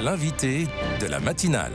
L'invité de la matinale.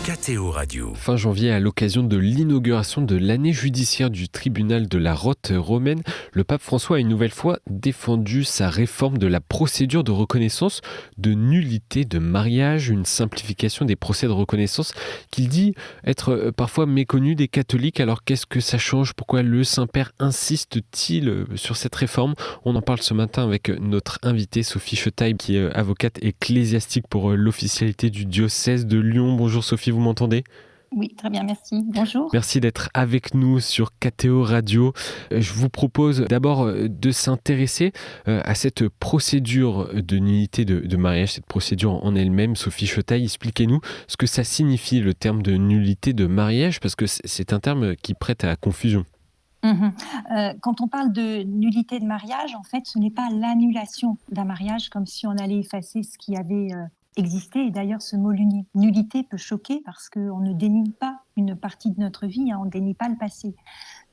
KTO Radio. Fin janvier, à l'occasion de l'inauguration de l'année judiciaire du tribunal de la Rote romaine, le pape François a une nouvelle fois défendu sa réforme de la procédure de reconnaissance de nullité de mariage, une simplification des procès de reconnaissance qu'il dit être parfois méconnue des catholiques. Alors qu'est-ce que ça change ? Pourquoi le Saint-Père insiste-t-il sur cette réforme ? On en parle ce matin avec notre invitée Sophie Chetaille, qui est avocate ecclésiastique pour l'officialité du diocèse de Lyon. Bonjour Sophie, vous m'entendez ? Oui, très bien, merci. Bonjour. Merci d'être avec nous sur KTO Radio. Je vous propose d'abord de s'intéresser à cette procédure de nullité de mariage, cette procédure en elle-même. Sophie Chetaille, expliquez-nous ce que ça signifie, le terme de nullité de mariage, parce que c'est un terme qui prête à la confusion. Quand on parle de nullité de mariage, en fait, ce n'est pas l'annulation d'un mariage, comme si on allait effacer ce qui avait existé. Et d'ailleurs, ce mot nullité peut choquer parce qu'on ne dénie pas une partie de notre vie, on ne dénie pas le passé.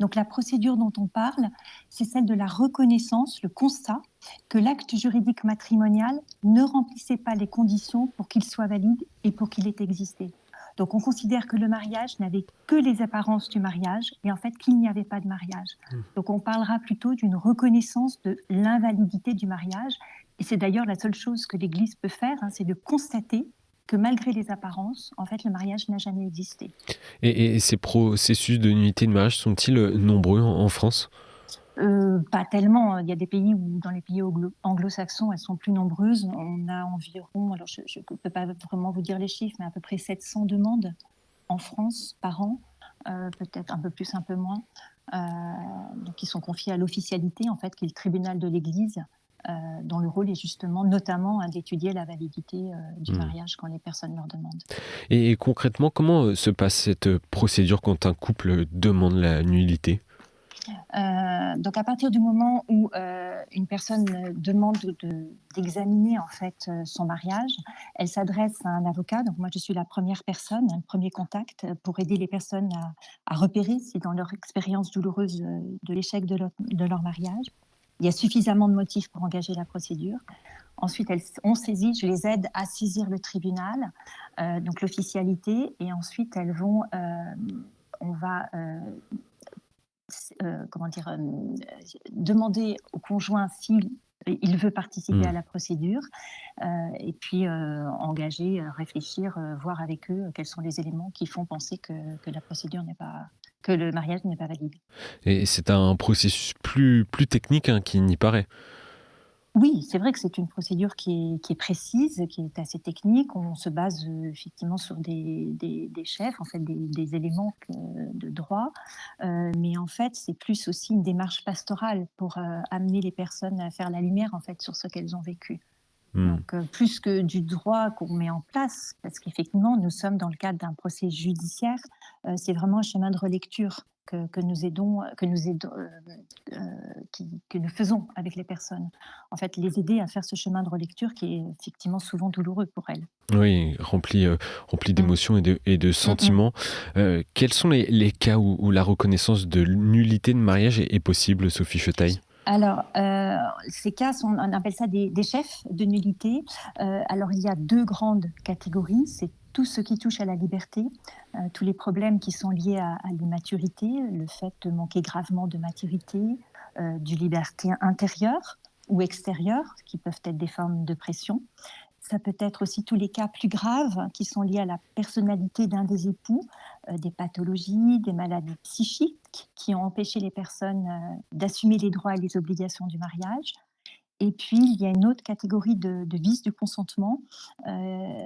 Donc la procédure dont on parle, c'est celle de la reconnaissance, le constat que l'acte juridique matrimonial ne remplissait pas les conditions pour qu'il soit valide et pour qu'il ait existé. Donc on considère que le mariage n'avait que les apparences du mariage et en fait qu'il n'y avait pas de mariage. Donc on parlera plutôt d'une reconnaissance de l'invalidité du mariage. Et c'est d'ailleurs la seule chose que l'Église peut faire, c'est de constater que malgré les apparences, en fait, le mariage n'a jamais existé. Et ces processus de nullité de mariage sont-ils nombreux en France ? Pas tellement. Il y a des pays où, dans les pays anglo-saxons, elles sont plus nombreuses. On a environ, alors je ne peux pas vraiment vous dire les chiffres, mais à peu près 700 demandes en France par an, peut-être un peu plus, un peu moins, donc qui sont confiées à l'officialité, en fait, qui est le tribunal de l'Église, dont le rôle est justement, notamment, d'étudier la validité du mariage quand les personnes leur demandent. Et concrètement, comment se passe cette procédure quand un couple demande la nullité ? Donc à partir du moment où une personne demande d'examiner en fait son mariage, elle s'adresse à un avocat. Donc moi je suis la première personne, le premier contact pour aider les personnes à repérer si dans leur expérience douloureuse de l'échec de leur mariage, il y a suffisamment de motifs pour engager la procédure. Ensuite, on saisit, je les aide à saisir le tribunal, donc l'officialité, et ensuite on va demander au conjoint s'il veut participer à la procédure, et puis engager, réfléchir, voir avec eux quels sont les éléments qui font penser que la procédure que le mariage n'est pas valide. Et c'est un processus plus technique qu'il n'y paraît. Oui, c'est vrai que c'est une procédure qui est précise, qui est assez technique. On se base effectivement sur des chefs, en fait, des éléments de droit. Mais en fait, c'est plus aussi une démarche pastorale pour amener les personnes à faire la lumière, en fait, sur ce qu'elles ont vécu. Donc, plus que du droit qu'on met en place, parce qu'effectivement, nous sommes dans le cadre d'un procès judiciaire, c'est vraiment un chemin de relecture que nous faisons avec les personnes. En fait, les aider à faire ce chemin de relecture qui est effectivement souvent douloureux pour elles. Oui, rempli d'émotions et de sentiments. Quels sont les cas où la reconnaissance de nullité de mariage est possible, Sophie Chetaille ? Alors, ces cas, on appelle ça des chefs de nullité. Alors, il y a deux grandes catégories. C'est tout ce qui touche à la liberté, tous les problèmes qui sont liés à l'immaturité, le fait de manquer gravement de maturité, du liberté intérieure ou extérieure, qui peuvent être des formes de pression. Ça peut être aussi tous les cas plus graves qui sont liés à la personnalité d'un des époux, des pathologies, des maladies psychiques qui ont empêché les personnes d'assumer les droits et les obligations du mariage. Et puis, il y a une autre catégorie de vices du consentement,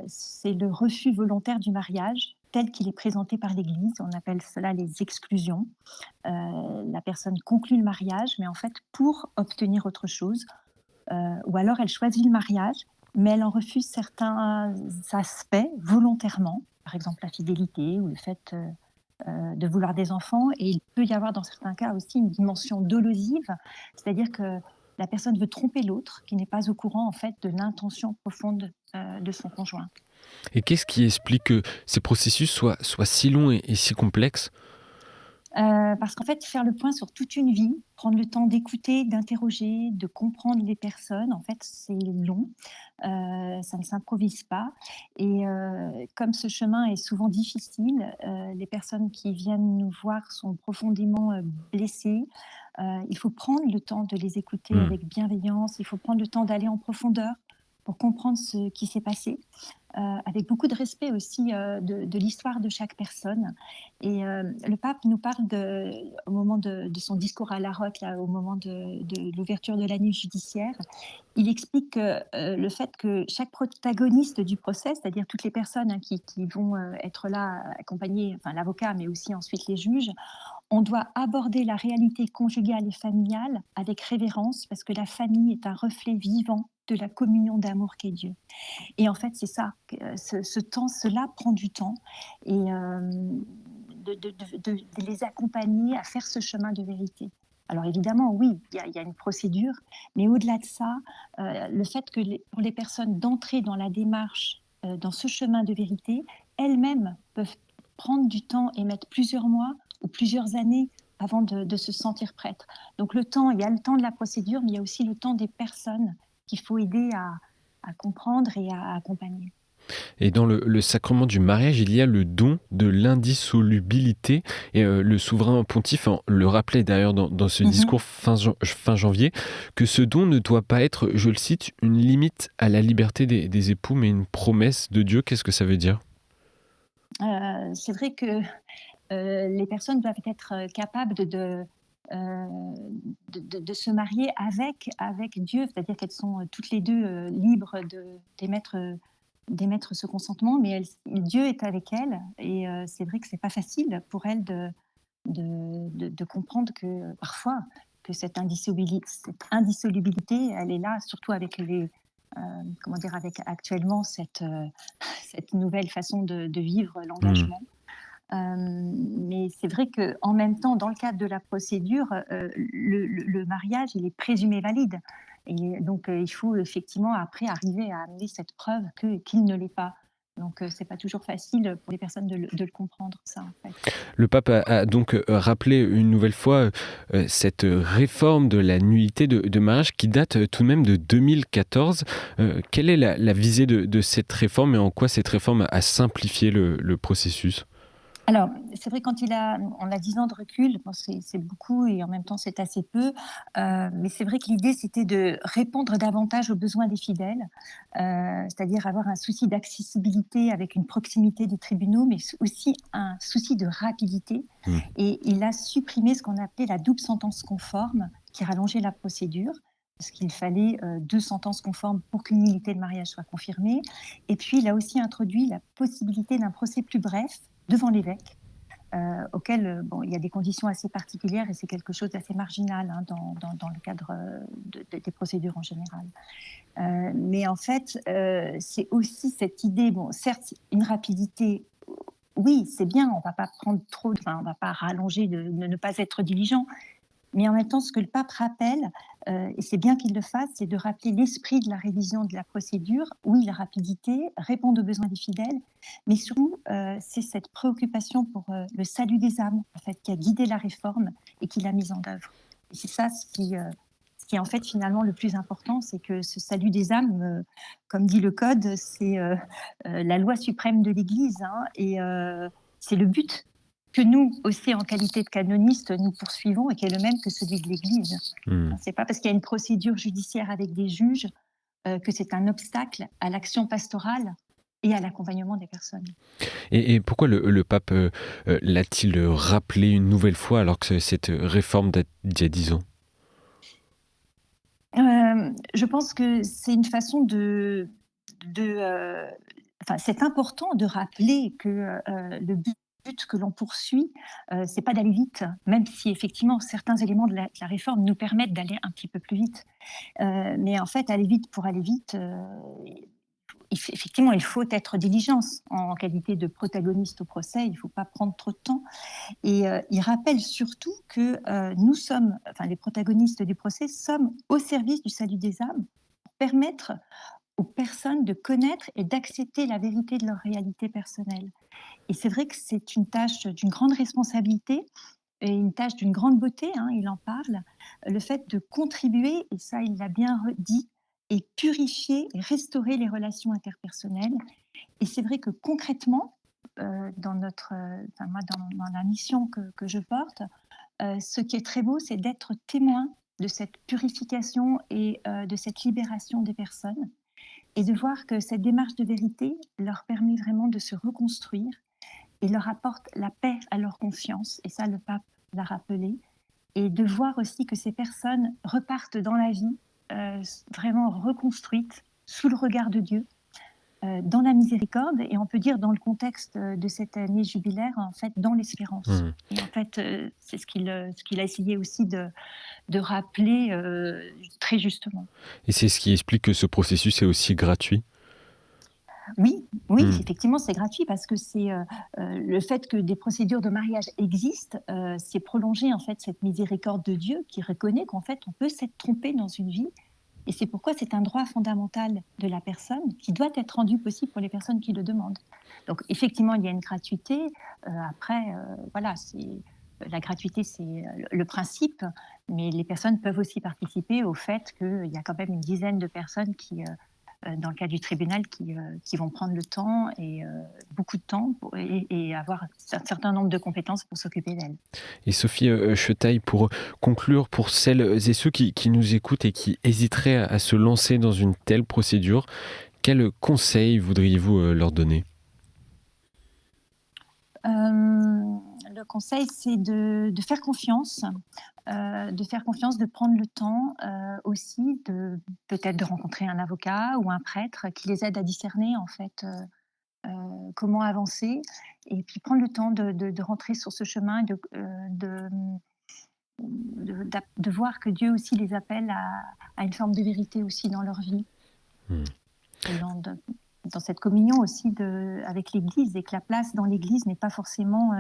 c'est le refus volontaire du mariage tel qu'il est présenté par l'Église. On appelle cela les exclusions. La personne conclut le mariage, mais en fait, pour obtenir autre chose, ou alors elle choisit le mariage, mais elle en refuse certains aspects volontairement, par exemple la fidélité ou le fait de vouloir des enfants. Et il peut y avoir dans certains cas aussi une dimension dolosive, c'est-à-dire que la personne veut tromper l'autre, qui n'est pas au courant en fait de l'intention profonde de son conjoint. Et qu'est-ce qui explique que ces processus soient si longs et si complexes ? Parce qu'en fait, faire le point sur toute une vie, prendre le temps d'écouter, d'interroger, de comprendre les personnes, en fait, c'est long. Ça ne s'improvise pas et comme ce chemin est souvent difficile, les personnes qui viennent nous voir sont profondément, blessées. Il faut prendre le temps de les écouter Mmh. avec bienveillance, il faut prendre le temps d'aller en profondeur pour comprendre ce qui s'est passé, avec beaucoup de respect aussi, de l'histoire de chaque personne et le pape nous parle au moment de son discours à La Roque, là, au moment de l'ouverture de l'année judiciaire, il explique que, le fait que chaque protagoniste du procès, c'est-à-dire toutes les personnes, hein, qui vont, être là, accompagner enfin l'avocat, mais aussi ensuite les juges, on doit aborder la réalité conjugale et familiale avec révérence parce que la famille est un reflet vivant de la communion d'amour qu'est Dieu. Et en fait, c'est ça, ce temps, cela prend du temps et de les accompagner à faire ce chemin de vérité. Alors évidemment, oui, il y a une procédure, mais au-delà de ça, le fait que pour les personnes d'entrer dans la démarche, dans ce chemin de vérité, elles-mêmes peuvent prendre du temps et mettre plusieurs mois ou plusieurs années avant de se sentir prêtes. Donc le temps, il y a le temps de la procédure, mais il y a aussi le temps des personnes qu'il faut aider à comprendre et à accompagner. Et dans le sacrement du mariage, il y a le don de l'indissolubilité. Et le souverain pontife le rappelait d'ailleurs dans ce Mhm. discours fin janvier, que ce don ne doit pas être, je le cite, une limite à la liberté des époux, mais une promesse de Dieu. Qu'est-ce que ça veut dire? C'est vrai que les personnes doivent être capables euh, de se marier avec Dieu, c'est-à-dire qu'elles sont toutes les deux libres d'émettre ce consentement, mais Dieu est avec elles et c'est vrai que c'est pas facile pour elles de comprendre que parfois que cette indissolubilité, elle est là, surtout avec comment dire, avec actuellement cette nouvelle façon de vivre Hmm. l'engagement. Mais c'est vrai qu'en même temps, dans le cadre de la procédure, le mariage, il est présumé valide. Et donc, il faut effectivement après arriver à amener cette preuve qu'il ne l'est pas. Donc, c'est pas toujours facile pour les personnes de le comprendre, ça, en fait. Le pape a donc rappelé une nouvelle fois cette réforme de la nullité de mariage qui date tout de même de 2014. Quelle est la visée de cette réforme et en quoi cette réforme a simplifié le processus? Alors, c'est vrai quand on a 10 ans de recul, bon, c'est beaucoup et en même temps c'est assez peu, mais c'est vrai que l'idée c'était de répondre davantage aux besoins des fidèles, c'est-à-dire avoir un souci d'accessibilité avec une proximité des tribunaux, mais aussi un souci de rapidité Hmm. et il a supprimé ce qu'on appelait la double sentence conforme qui rallongeait la procédure parce qu'il fallait, 2 sentences conformes pour qu'une nullité de mariage soit confirmée et puis il a aussi introduit la possibilité d'un procès plus bref devant l'évêque, auquel bon, il y a des conditions assez particulières et c'est quelque chose d'assez marginal hein, dans le cadre des procédures en général. Mais en fait, c'est aussi cette idée, bon, certes, une rapidité, oui, c'est bien, on ne va pas prendre trop, enfin, on ne va pas rallonger de ne pas être diligent, mais en même temps, ce que le pape rappelle, et c'est bien qu'il le fasse, c'est de rappeler l'esprit de la révision de la procédure. Oui, la rapidité, répondre aux besoins des fidèles, mais surtout, c'est cette préoccupation pour le salut des âmes, en fait, qui a guidé la réforme et qui l'a mise en œuvre. Et c'est ça ce qui est en fait finalement le plus important, c'est que ce salut des âmes, comme dit le Code, c'est la loi suprême de l'Église, hein, et c'est le but que nous aussi en qualité de canonistes, nous poursuivons et qui est le même que celui de l'Église. Hmm. C'est pas parce qu'il y a une procédure judiciaire avec des juges que c'est un obstacle à l'action pastorale et à l'accompagnement des personnes. Et pourquoi le pape l'a-t-il rappelé une nouvelle fois alors que cette réforme date d'il y a 10 ans? Je pense que c'est une façon enfin, c'est important de rappeler que le but que l'on poursuit, c'est pas d'aller vite, même si effectivement certains éléments de la réforme nous permettent d'aller un petit peu plus vite. Mais en fait, aller vite pour aller vite, effectivement, il faut être diligence en qualité de protagoniste au procès. Il ne faut pas prendre trop de temps. Et il rappelle surtout que nous sommes, enfin les protagonistes du procès, sommes au service du salut des âmes pour permettre aux personnes de connaître et d'accepter la vérité de leur réalité personnelle. Et c'est vrai que c'est une tâche d'une grande responsabilité une tâche d'une grande beauté, hein, il en parle, le fait de contribuer, et ça il l'a bien dit, et purifier et restaurer les relations interpersonnelles. Et c'est vrai que concrètement, moi, dans la mission que je porte, ce qui est très beau, c'est d'être témoin de cette purification et de cette libération des personnes, et de voir que cette démarche de vérité leur permet vraiment de se reconstruire et leur apporte la paix à leur conscience. Et ça, le pape l'a rappelé. Et de voir aussi que ces personnes repartent dans la vie vraiment reconstruites sous le regard de Dieu, dans la miséricorde, et on peut dire dans le contexte de cette année jubilaire, en fait, dans l'espérance. Et en fait, c'est ce qu'il a essayé aussi de rappeler très justement. Et c'est ce qui explique que ce processus est aussi gratuit. Oui, effectivement, c'est gratuit parce que c'est le fait que des procédures de mariage existent, c'est prolonger en fait cette miséricorde de Dieu qui reconnaît qu'en fait on peut s'être trompé dans une vie, et c'est pourquoi c'est un droit fondamental de la personne qui doit être rendu possible pour les personnes qui le demandent. Donc effectivement, il y a une gratuité. Après, voilà, la gratuité, c'est le principe, mais les personnes peuvent aussi participer au fait qu'il y a quand même une dizaine de personnes qui dans le cas du tribunal, qui vont prendre le temps, et beaucoup de temps, et avoir un certain nombre de compétences pour s'occuper d'elles. Et Sophie Chetaille, pour conclure, pour celles et ceux qui nous écoutent et qui hésiteraient à se lancer dans une telle procédure, quels conseils voudriez-vous leur donner ? Le conseil, c'est de faire confiance, de prendre le temps aussi, peut-être de rencontrer un avocat ou un prêtre qui les aide à discerner en fait comment avancer, et puis prendre le temps de rentrer sur ce chemin, de voir que Dieu aussi les appelle à une forme de vérité aussi dans leur vie. Et dans cette communion aussi avec l'Église, et que la place dans l'Église n'est pas forcément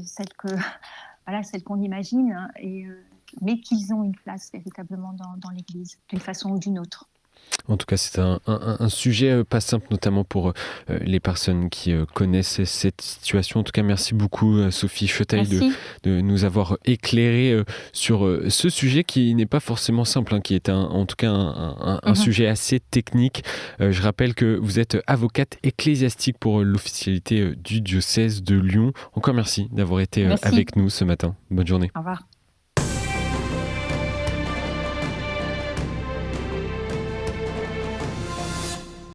celle qu'on imagine, hein, mais qu'ils ont une place véritablement dans l'Église, d'une façon ou d'une autre. En tout cas, c'est un sujet pas simple, notamment pour les personnes qui connaissent cette situation. En tout cas, merci beaucoup Sophie Chetaille de nous avoir éclairé sur ce sujet qui n'est pas forcément simple, hein, qui est en tout cas un sujet assez technique. Je rappelle que vous êtes avocate ecclésiastique pour l'officialité du diocèse de Lyon. Encore merci d'avoir été avec nous ce matin. Bonne journée. Au revoir.